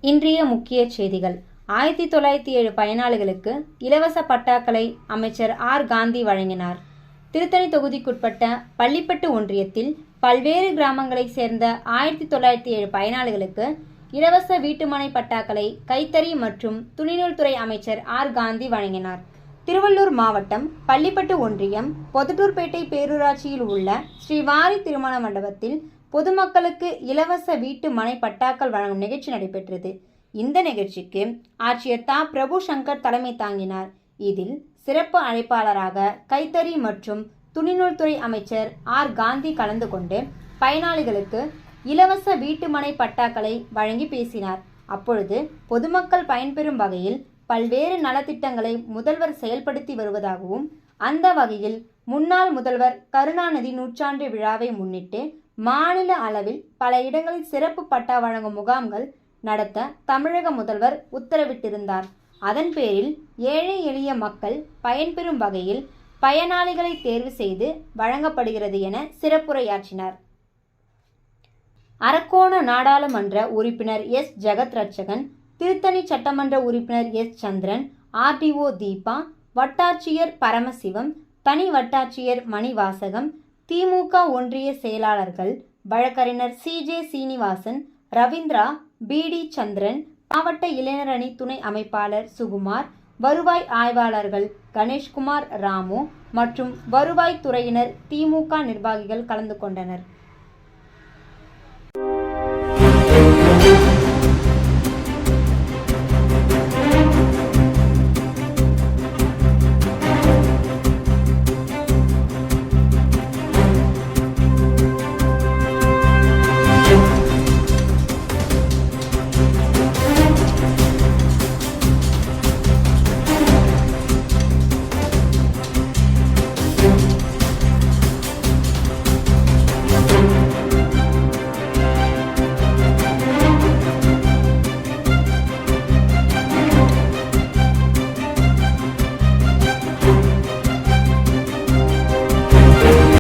இன்றைய முக்கிய செய்திகள். 1907 பயனாளிகளுக்கு இலவச பட்டாக்களை அமைச்சர் ஆர். காந்தி வழங்கினார். திருத்தணி தொகுதிக்குட்பட்ட பள்ளிப்பட்டு ஒன்றியத்தில் பல்வேறு கிராமங்களைச் சேர்ந்த 1907 பயனாளிகளுக்கு இலவச வீட்டுமனை பட்டாக்களை கைத்தறி மற்றும் துணிநூல்துறை அமைச்சர் ஆர். காந்தி வழங்கினார். திருவள்ளூர் மாவட்டம் பள்ளிப்பட்டு ஒன்றியம் பொதட்டூர்பேட்டை பேரூராட்சியில் உள்ள ஸ்ரீவாரி திருமண மண்டபத்தில் பொதுமக்களுக்கு இலவச வீட்டு மனை பட்டாக்கள் வழங்கும் நிகழ்ச்சி நடைபெற்றது. இந்த நிகழ்ச்சிக்கு ஆட்சியர் தா. பிரபு சங்கர் தலைமை தாங்கினார். இதில் சிறப்பு அழைப்பாளராக கைத்தறி மற்றும் துணிநூல்துறை அமைச்சர் ஆர். காந்தி கலந்து கொண்டு பயனாளிகளுக்கு இலவச வீட்டுமனை பட்டாக்களை வழங்கி பேசினார். அப்பொழுது பொதுமக்கள் பயன்பெறும் வகையில் பல்வேறு நலத்திட்டங்களை முதல்வர் செயல்படுத்தி வருவதாகவும், அந்த வகையில் முன்னாள் முதல்வர் கருணாநிதி நூற்றாண்டு விழாவை முன்னிட்டு மாநில அளவில் பல இடங்களில் சிறப்பு பட்டா வழங்கும் முகாம்கள் நடத்த தமிழக முதல்வர் உத்தரவிட்டிருந்தார். அதன் பேரில் ஏழை எளிய மக்கள் பயன்பெறும் வகையில் பயனாளிகளை தேர்வு செய்து வழங்கப்படுகிறது என சிறப்புரையாற்றினார். அரக்கோண நாடாளுமன்ற உறுப்பினர் எஸ். ஜெகத் ரட்சகன், திருத்தணி சட்டமன்ற உறுப்பினர் எஸ். சந்திரன், ஆர்டிஓ தீபா, வட்டாட்சியர் பரமசிவம், தனி வட்டாட்சியர் மணிவாசகம், திமுக ஒன்றிய செயலாளர்கள், வழக்கறிஞர் C. J. Seenivasan, Ravindra, P. T. Chandran, மாவட்ட இளைஞர் அணி துணை அமைப்பாளர் சுகுமார், வருவாய் ஆய்வாளர்கள் கணேஷ்குமார், ராமு மற்றும் வருவாய் துறையினர், திமுக நிர்வாகிகள் கலந்து கொண்டனர்.